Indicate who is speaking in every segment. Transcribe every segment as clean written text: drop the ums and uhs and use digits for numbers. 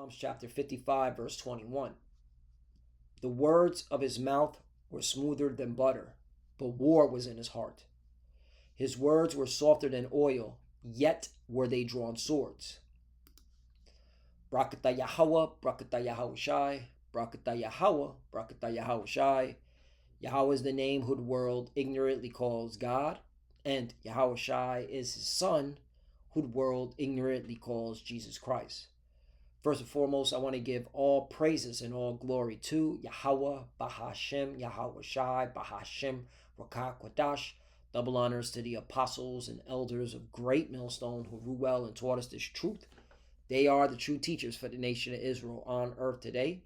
Speaker 1: Psalms chapter 55, verse 21. The words of his mouth were smoother than butter, but war was in his heart. His words were softer than oil, yet were they drawn swords. Brakata Yahweh, Brakata Yahweh Shai, Brakata Yahweh, Brakata Yahweh Shai. Yahweh is the name who the world ignorantly calls God, and Yahweh Shai is his son, who the world ignorantly calls Jesus Christ. First and foremost, I want to give all praises and all glory to Yahweh, Bahashem, Yahweh Shai, Bahashem, Rakah Kwadash. Double honors to the apostles and elders of Great Millstone who rule well and taught us this truth. They are the true teachers for the nation of Israel on earth today.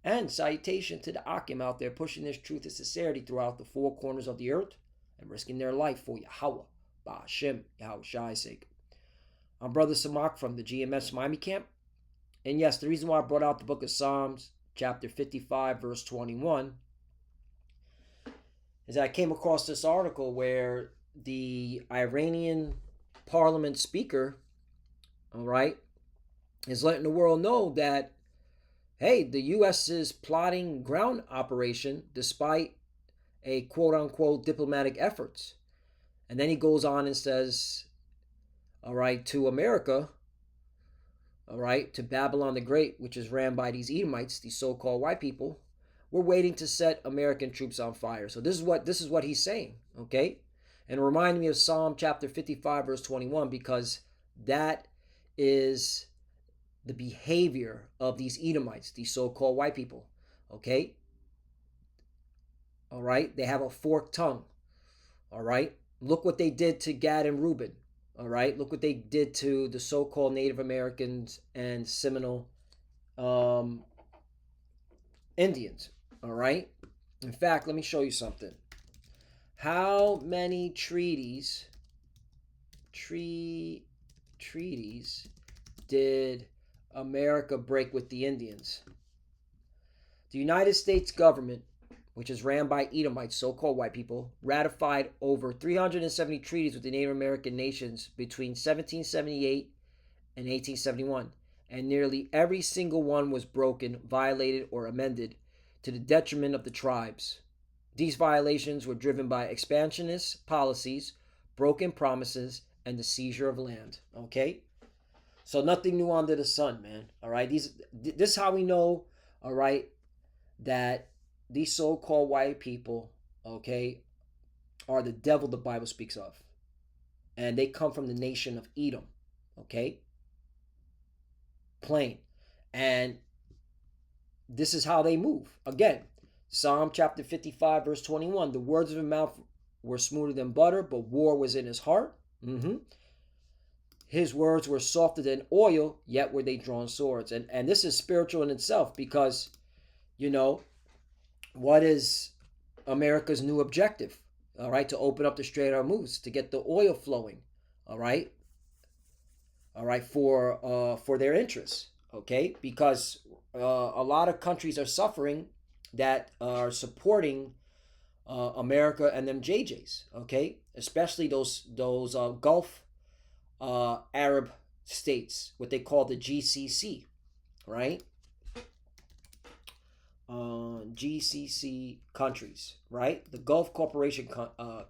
Speaker 1: And salutation to the Akim out there pushing this truth and sincerity throughout the four corners of the earth and risking their life for Yahweh, Bahashem, Yahweh Shai's sake. I'm Brother Samak from the GMS Miami camp. And yes, the reason why I brought out the book of Psalms, chapter 55, verse 21, is that I came across this article where the Iranian parliament speaker, all right, is letting the world know that, hey, the U.S. is plotting ground operation despite a quote-unquote diplomatic efforts. And then he goes on and says, all right, to America, all right, to Babylon the Great, which is ran by these Edomites, these so-called white people, we're waiting to set American troops on fire. So this is what he's saying, okay? And it reminded me of Psalm chapter 55, verse 21, because that is the behavior of these Edomites, these so-called white people, okay? All right, they have a forked tongue, all right? Look what they did to Gad and Reuben, all right? Look what they did to the so-called Native Americans and Seminole Indians, all right? In fact, let me show you something. How many treaties did America break with the Indians? The United States government, which is ran by Edomites, so-called white people, ratified over 370 treaties with the Native American nations between 1778 and 1871, and nearly every single one was broken, violated, or amended to the detriment of the tribes. These violations were driven by expansionist policies, broken promises, and the seizure of land. Okay? So nothing new under the sun, man. All right? This is how we know, all right, that these so-called white people, okay, are the devil the Bible speaks of. And they come from the nation of Edom. Okay? Plain. And this is how they move. Again, Psalm chapter 55, verse 21. The words of his mouth were smoother than butter, but war was in his heart. His words were softer than oil, yet were they drawn swords. And this is spiritual in itself because, you know, what is America's new objective? All right, to open up the Strait of Hormuz, to get the oil flowing. All right, for their interests. Okay, because a lot of countries are suffering that are supporting America and them JJs. Okay, especially those Gulf Arab states, what they call the GCC, right? GCC countries, right? The Gulf Cooperation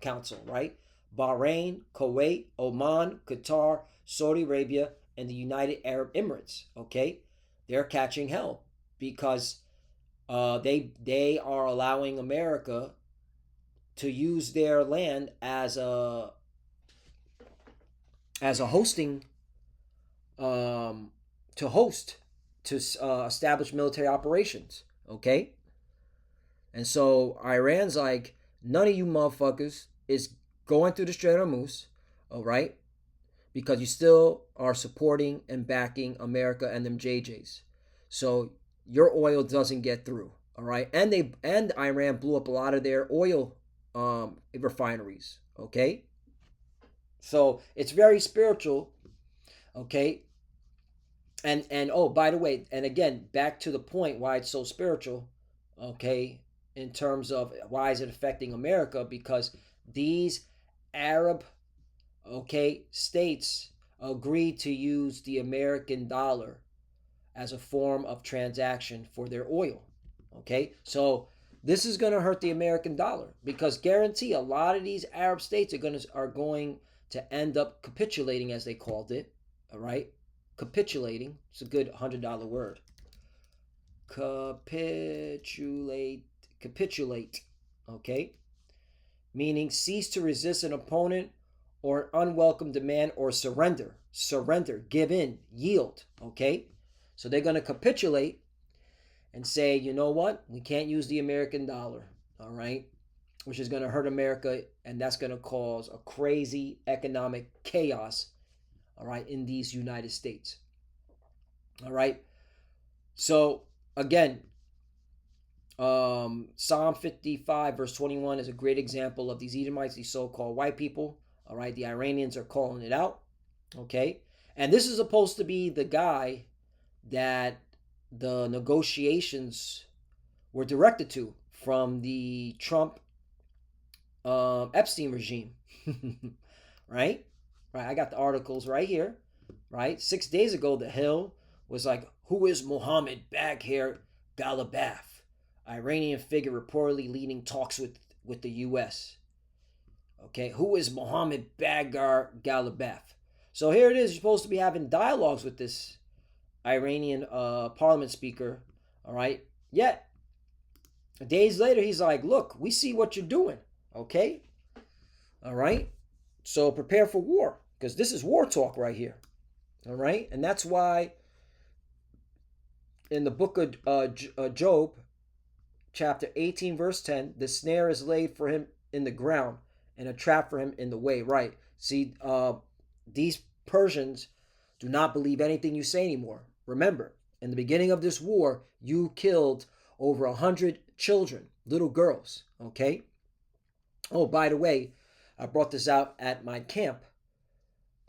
Speaker 1: Council, right? Bahrain, Kuwait, Oman, Qatar, Saudi Arabia, and the United Arab Emirates, okay? They're catching hell because they are allowing America to use their land as a hosting to establish military operations. Okay? And so Iran's like, none of you motherfuckers is going through the Strait of Hormuz, all right? Because you still are supporting and backing America and them JJs. So your oil doesn't get through, all right? And Iran blew up a lot of their oil refineries, okay? So it's very spiritual, okay? And oh, by the way, and again, back to the point why it's so spiritual, okay, in terms of why is it affecting America? Because these Arab, okay, states agreed to use the American dollar as a form of transaction for their oil. Okay, so this is going to hurt the American dollar because guarantee a lot of these Arab states are going to end up capitulating, as they called it. All right, capitulating. It's a good $100 word. Capitulate. Okay, meaning cease to resist an opponent or an unwelcome demand or surrender. Surrender, give in, yield. Okay, so they're going to capitulate and say, you know what, we can't use the American dollar, all right, which is going to hurt America, and that's going to cause a crazy economic chaos, all right, in these United States. All right, so again, Psalm 55 verse 21 is a great example of these Edomites, these so-called white people. All right, the Iranians are calling it out. Okay, and this is supposed to be the guy that the negotiations were directed to from the Trump Epstein regime. Right? Right. I got the articles right here. Right? 6 days ago, The Hill was like, who is Mohammed Bagher Ghalibaf? Iranian figure reportedly leading talks with the U.S. Okay, who is Mohammed Bagher Ghalibaf? So here it is. You're supposed to be having dialogues with this Iranian parliament speaker. All right. Yet, days later, he's like, look, we see what you're doing. Okay. All right. So prepare for war because this is war talk right here. All right. And that's why in the book of Job, chapter 18, verse 10, the snare is laid for him in the ground and a trap for him in the way. Right. See, these Persians do not believe anything you say anymore. Remember, in the beginning of this war, you killed over 100 children, little girls. Okay. Oh, by the way, I brought this out at my camp,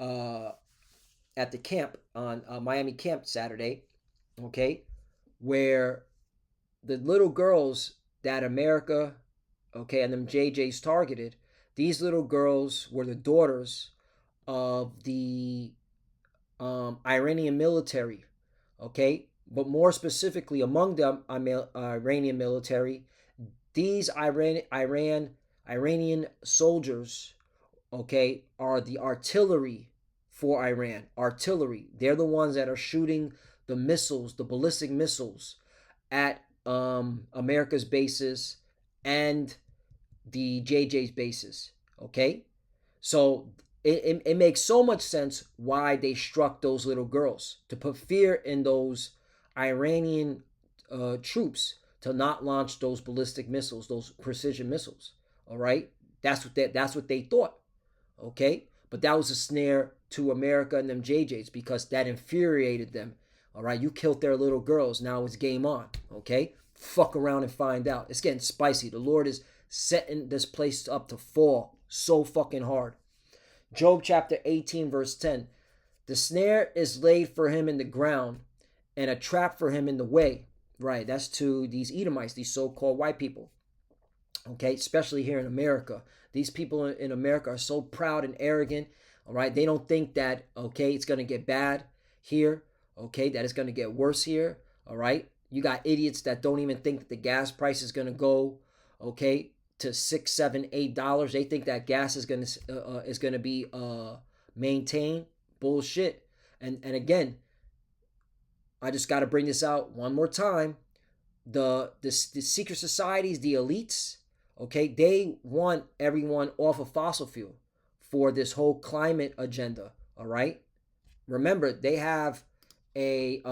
Speaker 1: at the camp on Miami Camp Saturday. Okay. Where the little girls that America, okay, and them JJs targeted, these little girls were the daughters of the Iranian military, okay, but more specifically among them, Iranian military, these Iranian soldiers, okay, are the artillery for Iran. Artillery. They're the ones that are shooting the missiles, the ballistic missiles, at America's bases and the JJ's bases. Okay, so it makes so much sense why they struck those little girls to put fear in those Iranian troops to not launch those ballistic missiles, those precision missiles. All right, that's what they thought. Okay, but that was a snare to America and them JJs because that infuriated them. All right, you killed their little girls. Now it's game on. Okay, fuck around and find out. It's getting spicy. The Lord is setting this place up to fall so fucking hard. Job chapter 18 verse 10. The snare is laid for him in the ground and a trap for him in the way. Right, that's to these Edomites, these so-called white people. Okay, especially here in America. These people in America are so proud and arrogant. All right, they don't think that, okay, it's going to get bad here. Okay, that it's going to get worse here. All right, you got idiots that don't even think that the gas price is going to go, okay, to $6, $7, $8. They think that gas is going to be maintained. Bullshit. And again, I just got to bring this out one more time. The secret societies, the elites, okay, they want everyone off of fossil fuel for this whole climate agenda. All right. Remember, they have a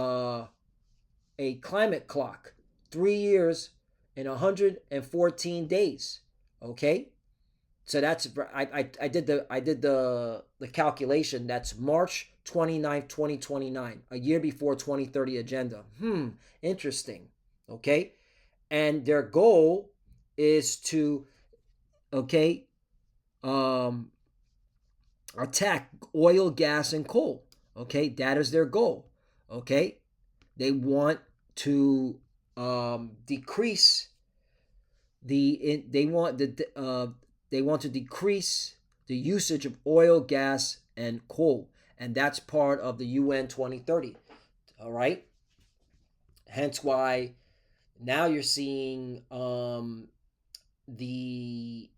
Speaker 1: climate clock, 3 years and 114 days. Okay, so that's I did the calculation. That's March 29th, 2029, a year before 2030 agenda. Interesting. Okay, and their goal is to, okay, attack oil, gas, and coal. Okay, that is their goal. Okay, they want to decrease they want to decrease the usage of oil, gas, and coal, and that's part of the UN 2030. All right, Hence why now you're seeing the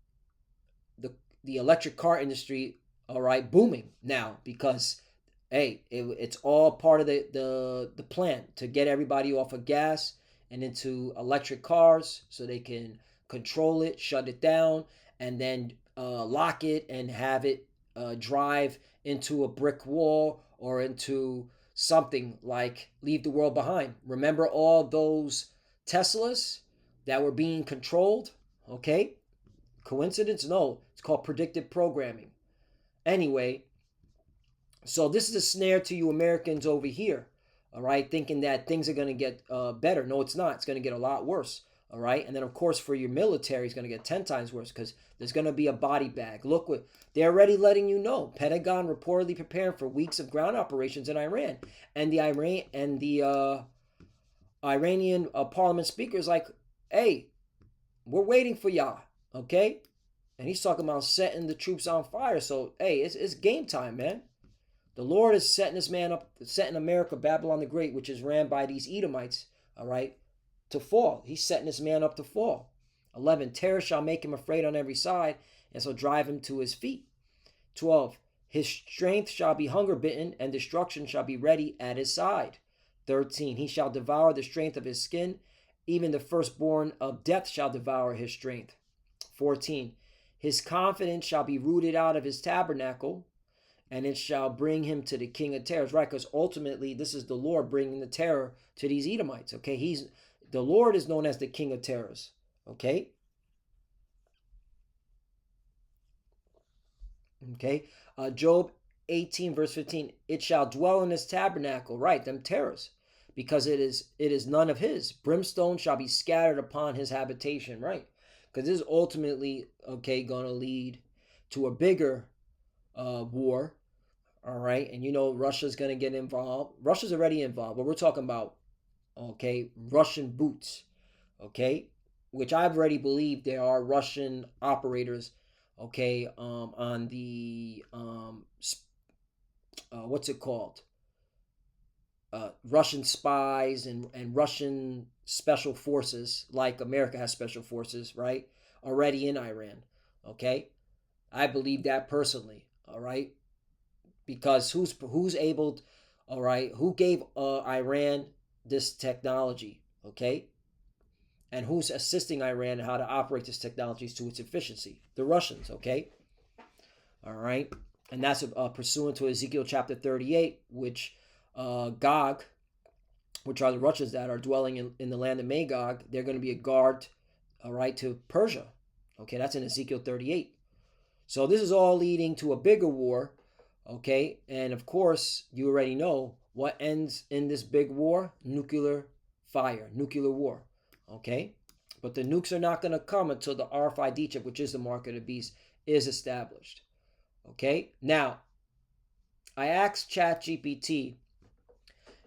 Speaker 1: the the electric car industry, all right, booming now because hey, it's all part of the plan to get everybody off of gas and into electric cars so they can control it, shut it down, and then lock it and have it drive into a brick wall or into something like leave the world behind. Remember all those Teslas that were being controlled? Okay, coincidence? No, it's called predictive programming. Anyway, so this is a snare to you Americans over here, all right, thinking that things are going to get better. No, it's not. It's going to get a lot worse, all right? And then, of course, for your military, it's going to get 10 times worse because there's going to be a body bag. Look, what they're already letting you know. Pentagon reportedly preparing for weeks of ground operations in Iran. And the Iranian parliament speaker is like, hey, we're waiting for y'all, okay? And he's talking about setting the troops on fire. So, hey, it's game time, man. The Lord is setting this man up, setting America, Babylon the Great, which is ran by these Edomites, all right, to fall. He's setting this man up to fall. 11, terror shall make him afraid on every side, and shall drive him to his feet. 12, his strength shall be hunger bitten, and destruction shall be ready at his side. 13, he shall devour the strength of his skin, even the firstborn of death shall devour his strength. 14, his confidence shall be rooted out of his tabernacle, and it shall bring him to the king of terrors, right? Because ultimately, this is the Lord bringing the terror to these Edomites, okay? The Lord is known as the king of terrors, okay? Okay, Job 18, verse 15, it shall dwell in his tabernacle, right, them terrors, because it is none of his. Brimstone shall be scattered upon his habitation, right? Because this is ultimately, okay, going to lead to a bigger war, all right? And you know Russia's going to get involved. Russia's already involved, but we're talking about, okay, Russian boots, okay? Which I've already believed there are Russian operators, okay, on the, what's it called? Russian spies and Russian special forces, like America has special forces, right? Already in Iran, okay? I believe that personally, all right? Because who's able, all right? Who gave Iran this technology, okay? And who's assisting Iran in how to operate this technology to its efficiency? The Russians, okay? All right? And that's pursuant to Ezekiel chapter 38, which Gog, which are the Russians that are dwelling in the land of Magog, they're going to be a guard, all right, to Persia. Okay, that's in Ezekiel 38. So this is all leading to a bigger war, okay? And of course, you already know what ends in this big war: nuclear fire, nuclear war, okay? But the nukes are not going to come until the RFID chip, which is the mark of the beast, is established, okay? Now, I asked ChatGPT,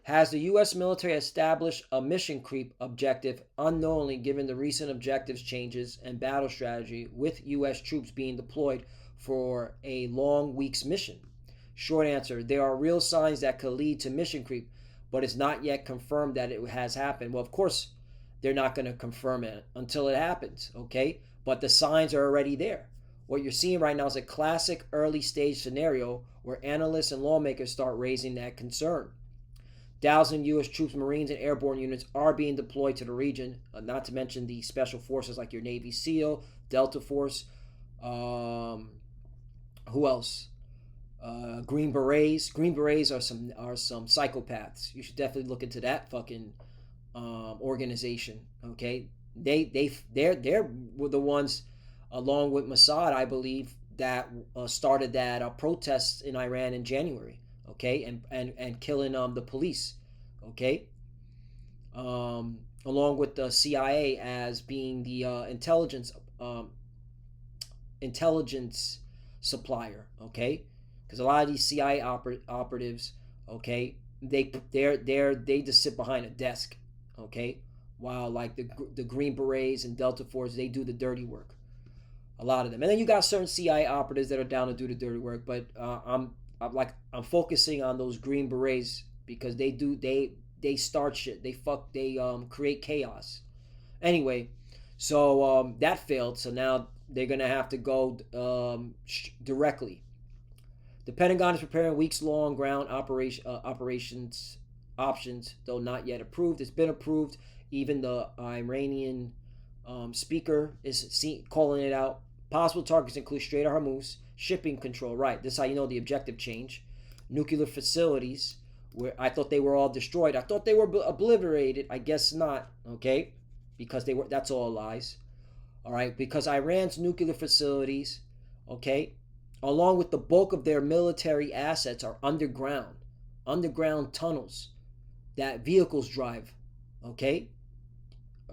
Speaker 1: has the U.S. military established a mission creep objective unknowingly given the recent objectives changes and battle strategy with U.S. troops being deployed for a long week's mission? Short answer, there are real signs that could lead to mission creep, but it's not yet confirmed that it has happened. Well, of course, they're not going to confirm it until it happens, okay? But the signs are already there. What you're seeing right now is a classic early stage scenario where analysts and lawmakers start raising that concern. 1,000 U.S. troops, Marines, and airborne units are being deployed to the region, not to mention the special forces like your Navy SEAL, Delta Force, who else? Green Berets. Green Berets are some psychopaths. You should definitely look into that fucking organization. Okay, they're the ones, along with Mossad, I believe, that started that protests in Iran in January. Okay, and killing the police, okay, along with the CIA as being the intelligence supplier, okay, because a lot of these CIA operatives, okay, they just sit behind a desk, okay, while like the Green Berets and Delta Force, they do the dirty work, a lot of them, and then you got certain CIA operatives that are down to do the dirty work, but I'm focusing on those Green Berets because they they start shit. They create chaos. Anyway, so that failed. So now they're gonna have to go directly. The Pentagon is preparing weeks-long ground operations options, though not yet approved. It's been approved. Even the Iranian speaker is calling it out. Possible targets include Strait of Hormuz, shipping control. Right, this is how you know the objective change. Nuclear facilities, where I thought they were all destroyed. I thought they were obliterated. I guess not. Okay, because they were. That's all lies. All right, because Iran's nuclear facilities, okay, along with the bulk of their military assets, are underground tunnels that vehicles drive. Okay,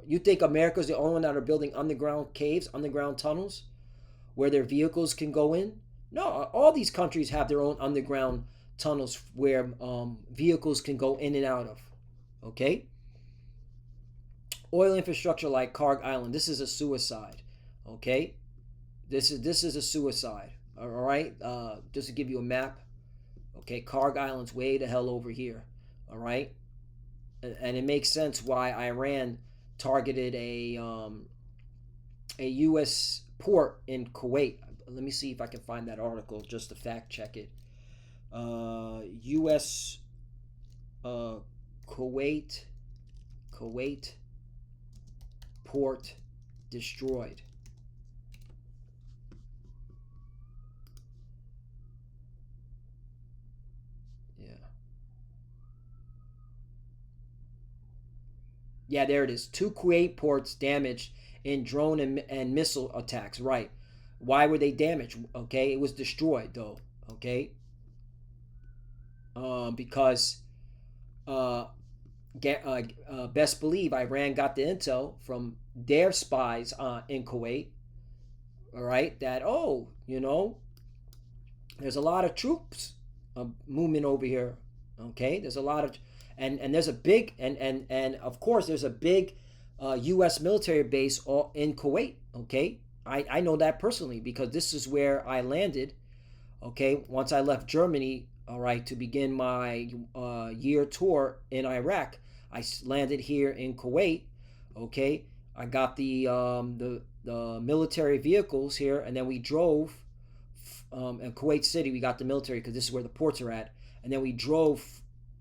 Speaker 1: you think America's the only one that are building underground caves, underground tunnels, where their vehicles can go in? No, all these countries have their own underground tunnels where vehicles can go in and out of. Okay, oil infrastructure like Karg Island. This is a suicide. Okay, this is a suicide. All right, just to give you a map. Okay, Karg Island's way the hell over here. All right, and it makes sense why Iran targeted a U.S. port in Kuwait. Let me see if I can find that article just to fact check it. U.S. Kuwait port destroyed. Yeah, there it is. Two Kuwait ports damaged in drone and missile attacks. Right. Why were they damaged? Okay, it was destroyed though. Okay, because best believe Iran got the intel from their spies in Kuwait. All right, that there's a lot of troops movement over here. Okay, there's a lot of and there's a big and of course there's a big U.S. military base in Kuwait. Okay, I know that personally because this is where I landed. Okay, once I left Germany, all right, to begin my year tour in Iraq, I landed here in Kuwait. Okay, I got the military vehicles here, and then we drove. In Kuwait City, we got the military because this is where the ports are at, and then we drove,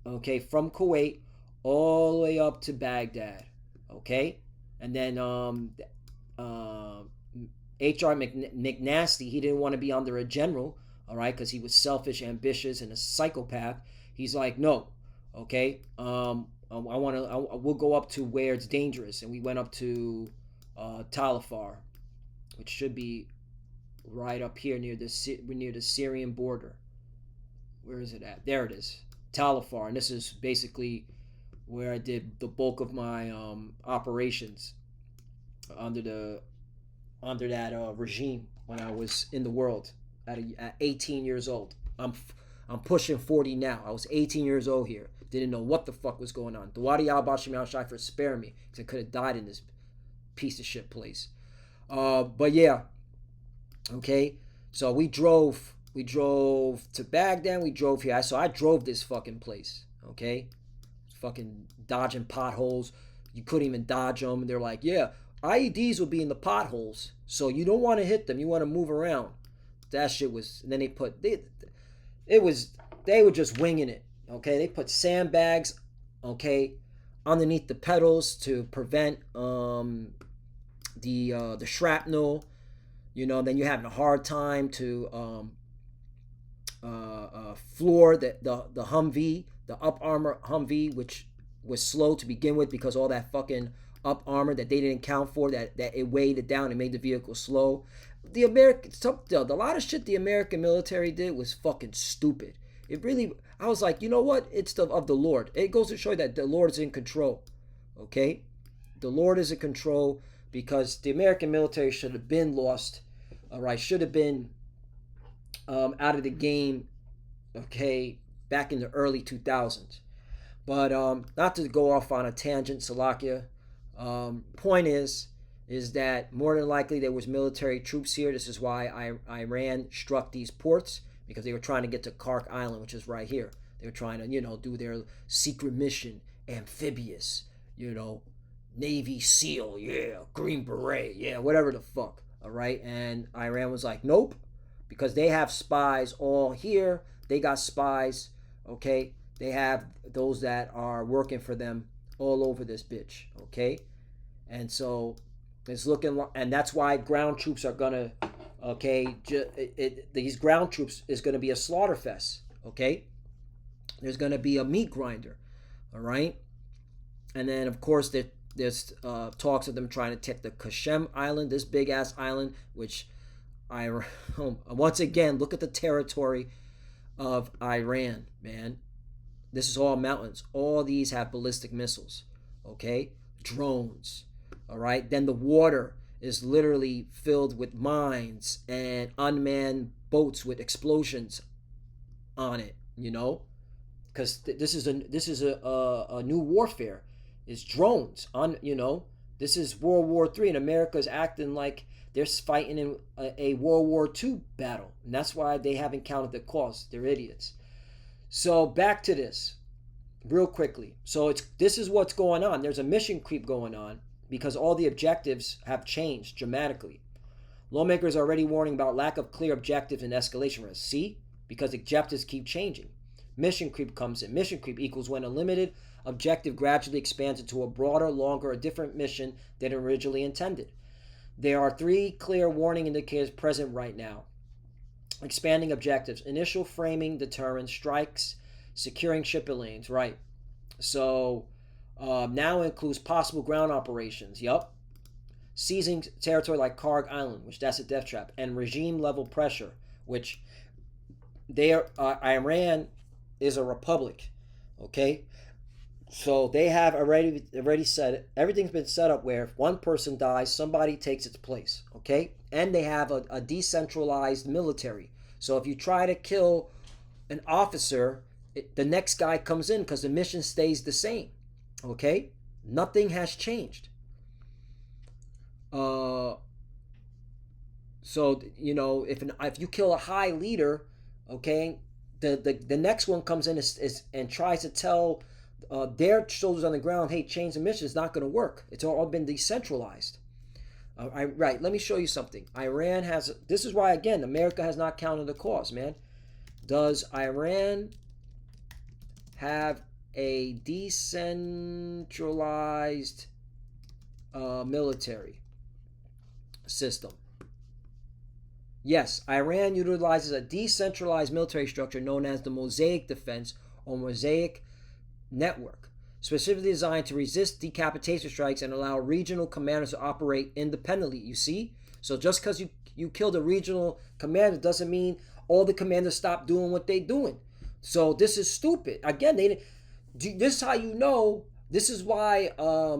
Speaker 1: okay, from Kuwait all the way up to Baghdad, okay, and then H.R. McNasty, he didn't want to be under a general, all right, because he was selfish, ambitious, and a psychopath. He's like, no, okay, we'll go up to where it's dangerous, and we went up to Talafar, which should be right up here near the Syrian border. Where is it at? There it is, Talafar, and this is basically where I did the bulk of my operations under that regime when I was in the world at 18 years old. I'm pushing 40 now. I was 18 years old here. Didn't know what the fuck was going on. Dawadi al-Bashim al-Shai for sparing me because I could have died in this piece of shit place. But yeah, okay. So we drove to Baghdad. We drove here. So I drove this fucking place. Okay, fucking dodging potholes. You couldn't even dodge them. And they're like, yeah, IEDs will be in the potholes, so you don't want to hit them. You want to move around. That shit was. And then they were just winging it. Okay, they put sandbags, okay, underneath the pedals to prevent the shrapnel. Then you're having a hard time to floor the Humvee, the up armor Humvee, which was slow to begin with because all that fucking up armor that they didn't count for, that it weighed it down and made the vehicle slow. A lot of shit the American military did was fucking stupid. It really, I was like, you know what? It's of the Lord. It goes to show you that the Lord is in control. Okay? The Lord is in control because the American military should have been lost. All right, should have been out of the game, okay, back in the early 2000s. But not to go off on a tangent, Salakia. Point is that more than likely there was military troops here. This is why Iran struck these ports, because they were trying to get to Kark Island, which is right here. They were trying to, do their secret mission amphibious, Navy SEAL, yeah, Green Beret, yeah, whatever the fuck. All right. And Iran was like, nope, because they have spies all here. They got spies, okay? They have those that are working for them all over this bitch, okay? And so it's looking, and that's why ground troops are gonna, okay? These ground troops is gonna be a slaughter fest, okay? There's gonna be a meat grinder, all right? And then of course there's talks of them trying to take the Kashem Island, this big ass island, which once again, look at the territory of Iran, man. This is all mountains. All these have ballistic missiles, okay? Drones, all right? Then the water is literally filled with mines and unmanned boats with explosions on it, because this is a new warfare. It's drones on, This is World War III, and America is acting like they're fighting in a World War II battle, and that's why they haven't counted the cost. They're idiots. So back to this, real quickly. So this is what's going on. There's a mission creep going on because all the objectives have changed dramatically. Lawmakers are already warning about lack of clear objectives and escalation risk. See? Because objectives keep changing. Mission creep comes in. Mission creep equals when a limited objective gradually expands into a broader, longer, or different mission than originally intended. There are 3 clear warning indicators present right now. Expanding objectives. Initial framing deterrence, strikes, securing shipping lanes. Right. So now includes possible ground operations. Yup. Seizing territory like Karg Island, which that's a death trap. And regime level pressure, which Iran is a republic. Okay. So they have already said it. Everything's been set up where if one person dies, somebody takes its place, okay? And they have a decentralized military. So if you try to kill an officer, the next guy comes in because the mission stays the same, okay? Nothing has changed. So if you kill a high leader, okay, the next one comes in and tries to tell their soldiers on the ground, hey, change the mission. It's not going to work. It's all been decentralized. Right, let me show you something. Iran has, this is why, again, America has not counted the cost, man. Does Iran have a decentralized military system? Yes, Iran utilizes a decentralized military structure known as the Mosaic Defense or Mosaic Network, specifically designed to resist decapitation strikes and allow regional commanders to operate independently. You see? So just because you killed a regional commander doesn't mean all the commanders stop doing what they're doing. So this is stupid. Again, this is how you know. This is why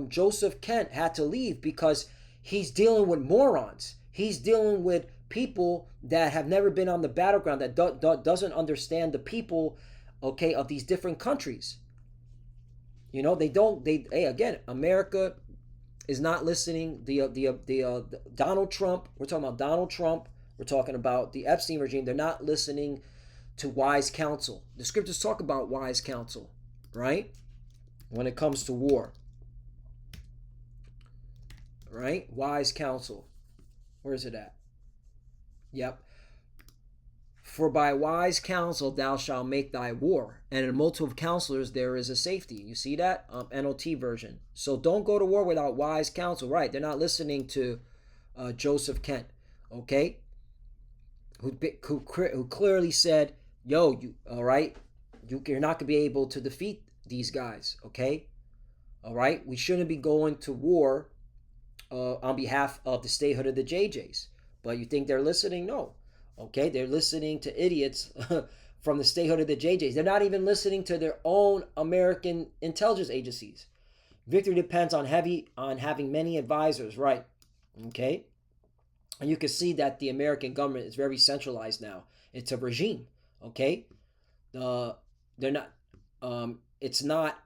Speaker 1: Joseph Kent had to leave, because he's dealing with morons. He's dealing with people that have never been on the battleground, that doesn't understand the people, okay, of these different countries. Again, America is not listening. The Donald Trump, we're talking about Donald Trump, we're talking about the Epstein regime. They're not listening to wise counsel. The scriptures talk about wise counsel, right? When it comes to war, right? Wise counsel. Where is it at? Yep. For by wise counsel thou shalt make thy war, and in a multitude of counselors there is a safety. You see that? NOT version. So don't go to war without wise counsel. Right? They're not listening to Joseph Kent, okay? Who clearly said, "Yo, all right, you're not gonna be able to defeat these guys, okay? All right, we shouldn't be going to war on behalf of the statehood of the JJs." But you think they're listening? No. Okay, they're listening to idiots from the statehood of the JJs. They're not even listening to their own American intelligence agencies. Victory depends on having many advisors, right? Okay, and you can see that the American government is very centralized now. It's a regime. Okay, they're not. It's not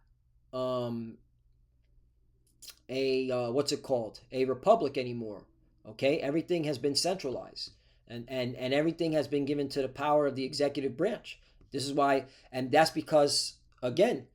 Speaker 1: what's it called? A republic anymore. Okay, everything has been centralized. And everything has been given to the power of the executive branch. This is why, and that's because, again,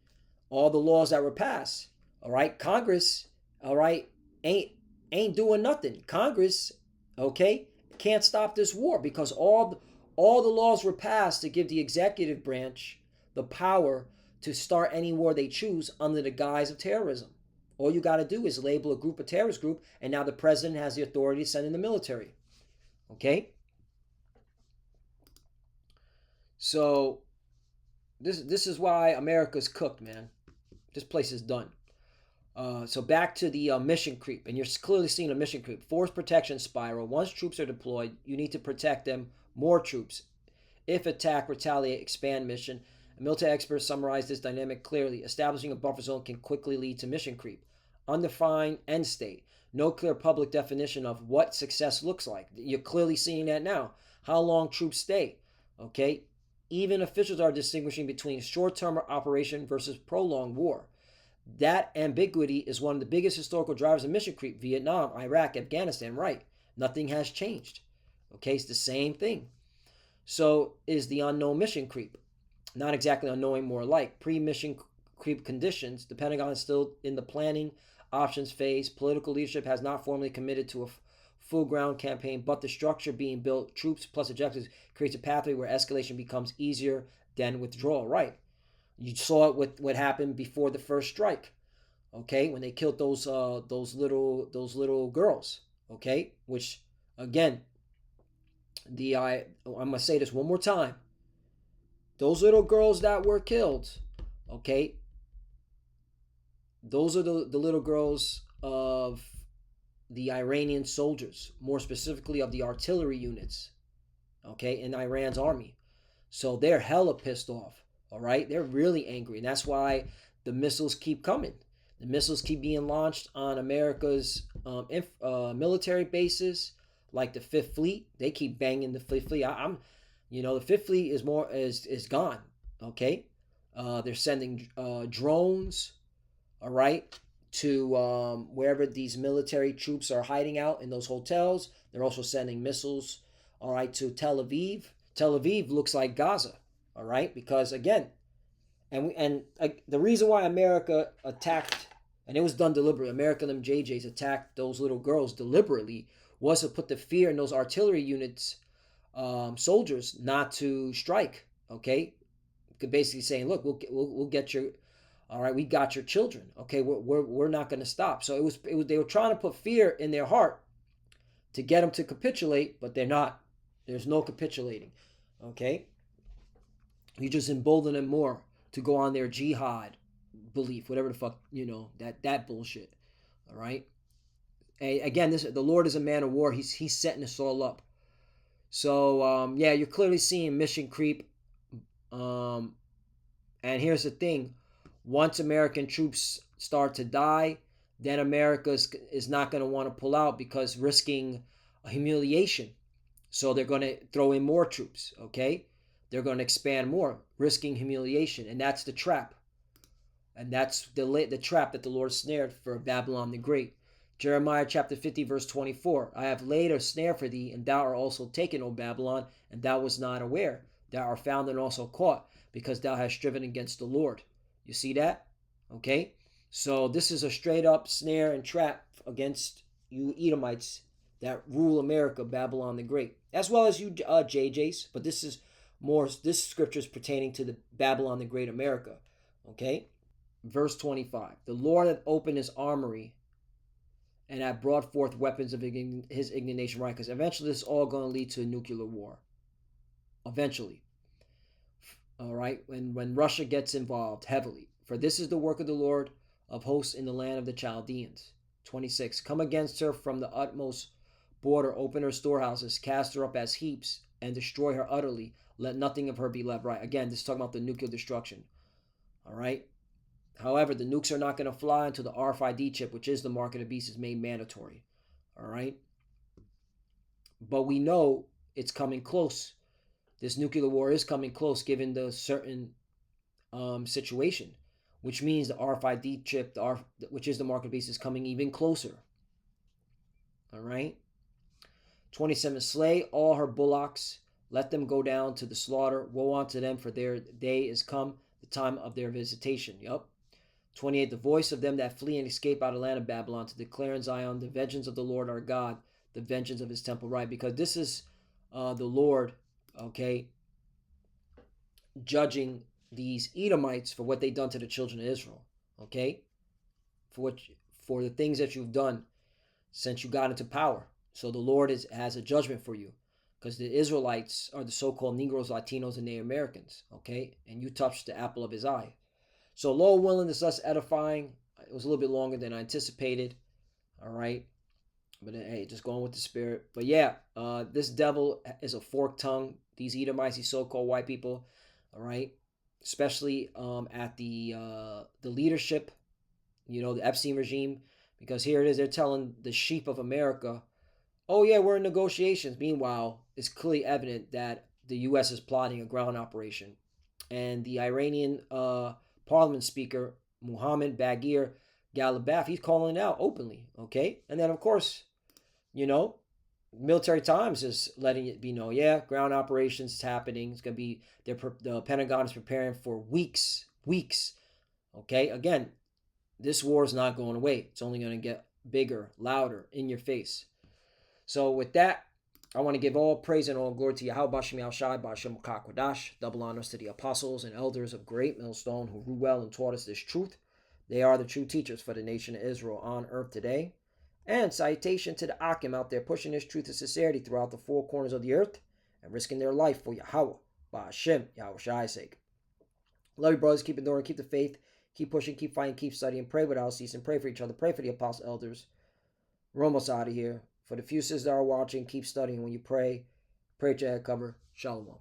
Speaker 1: all the laws that were passed. All right, Congress, all right, ain't doing nothing. Congress, okay, can't stop this war because all the laws were passed to give the executive branch the power to start any war they choose under the guise of terrorism. All you got to do is label a group a terrorist group, and now the president has the authority to send in the military. Okay? So this is why America's cooked, man. This place is done. So back to the mission creep, and you're clearly seeing a mission creep. Force protection spiral. Once troops are deployed, you need to protect them. More troops. If attack, retaliate, expand mission. Military experts summarize this dynamic clearly. Establishing a buffer zone can quickly lead to mission creep. Undefined end state. No clear public definition of what success looks like. You're clearly seeing that now. How long troops stay. Okay? Even officials are distinguishing between short-term operation versus prolonged war. That ambiguity is one of the biggest historical drivers of mission creep. Vietnam, Iraq, Afghanistan, right? Nothing has changed. Okay, it's the same thing. So is the unknown mission creep. Not exactly unknowing, more like pre-mission creep conditions. The Pentagon is still in the planning options phase. Political leadership has not formally committed to a full ground campaign, but the structure being built, troops plus objectives, creates a pathway where escalation becomes easier than withdrawal. Right. You saw it with what happened before the first strike, okay, when they killed those little girls, okay, which again, I'm gonna say this one more time. Those little girls that were killed, okay, those are the little girls of the Iranian soldiers, more specifically of the artillery units, okay, in Iran's army. So they're hella pissed off. All right, they're really angry, and that's why the missiles keep coming. The missiles keep being launched on America's military bases, like the Fifth Fleet. They keep banging the Fifth Fleet. The Fifth Fleet is gone. Okay, they're sending drones. All right, to wherever these military troops are hiding out in those hotels. They're also sending missiles. All right, to Tel Aviv. Tel Aviv looks like Gaza. All right, because again, the reason why America attacked, and it was done deliberately, America and them JJs attacked those little girls deliberately, was to put the fear in those artillery units, soldiers, not to strike. Okay, basically saying, look, we'll get your, all right, we got your children. Okay, we're not going to stop. So it was they were trying to put fear in their heart to get them to capitulate, but they're not. There's no capitulating. Okay. You just embolden them more to go on their jihad belief, whatever the fuck, that bullshit. All right. And again, the Lord is a man of war. He's setting us all up. So yeah, you're clearly seeing mission creep. And here's the thing: once American troops start to die, then America is not going to want to pull out because risking a humiliation. So they're going to throw in more troops. Okay. They're going to expand more, risking humiliation. And that's the trap. And that's the trap that the Lord snared for Babylon the Great. Jeremiah chapter 50, verse 24. I have laid a snare for thee, and thou art also taken, O Babylon, and thou wast not aware. Thou art found and also caught, because thou hast striven against the Lord. You see that? Okay? So this is a straight up snare and trap against you Edomites that rule America, Babylon the Great. As well as you JJs. But this scripture is pertaining to the Babylon the Great America. Okay? Verse 25. The Lord hath opened his armory and hath brought forth weapons of his indignation. Right? Because eventually this is all going to lead to a nuclear war. Eventually. All right? When Russia gets involved heavily. For this is the work of the Lord of hosts in the land of the Chaldeans. 26. Come against her from the utmost border. Open her storehouses. Cast her up as heaps. And destroy her utterly. Let nothing of her be left. Right. Again, this is talking about the nuclear destruction. All right. However, the nukes are not going to fly until the RFID chip, which is the mark of the beast, is made mandatory. All right. But we know it's coming close. This nuclear war is coming close given the certain situation, which means the RFID chip, which is the mark of the beast, is coming even closer. All right. 27. Slay all her bullocks. Let them go down to the slaughter. Woe unto them, for their day is come, the time of their visitation. Yup. 28, the voice of them that flee and escape out of the land of Babylon, to declare in Zion the vengeance of the Lord our God, the vengeance of his temple, right? Because this is the Lord, okay, judging these Edomites for what they done to the children of Israel, okay, for the things that you've done since you got into power. So the Lord has a judgment for you, because the Israelites are the so-called Negroes, Latinos, and Native Americans, okay, and you touched the apple of his eye. So Lord willing, this is us edifying. It was a little bit longer than I anticipated, all right, but hey, just going with the spirit. But yeah, this devil is a forked tongue. These Edomites, these so-called white people, all right, especially at the leadership, the Epstein regime, because here it is, they're telling the sheep of America, oh yeah, we're in negotiations. Meanwhile, it's clearly evident that the U.S. is plotting a ground operation, and the Iranian parliament speaker Muhammad Baghir Ghalibaf, he's calling it out openly, okay? And then of course, Military Times is letting it be known, yeah, ground operations is happening. It's going to be, the Pentagon is preparing for weeks, okay? Again, this war is not going away. It's only going to get bigger, louder, in your face. So with that, I want to give all praise and all glory to Yahweh Bashem Yahushai Bashem Kakwadash. Double honors to the apostles and elders of Great Millstone who grew well and taught us this truth. They are the true teachers for the nation of Israel on earth today. And citation to the Akim out there pushing this truth and sincerity throughout the four corners of the earth and risking their life for Yahweh Bashem Yahushai's sake. Love you, brothers. Keep enduring, keep the faith, keep pushing, keep fighting, keep studying, pray without ceasing, pray for each other, pray for the apostle elders. We're almost out of here. For the few sisters that are watching, keep studying. When you pray, pray at your head cover. Shalom.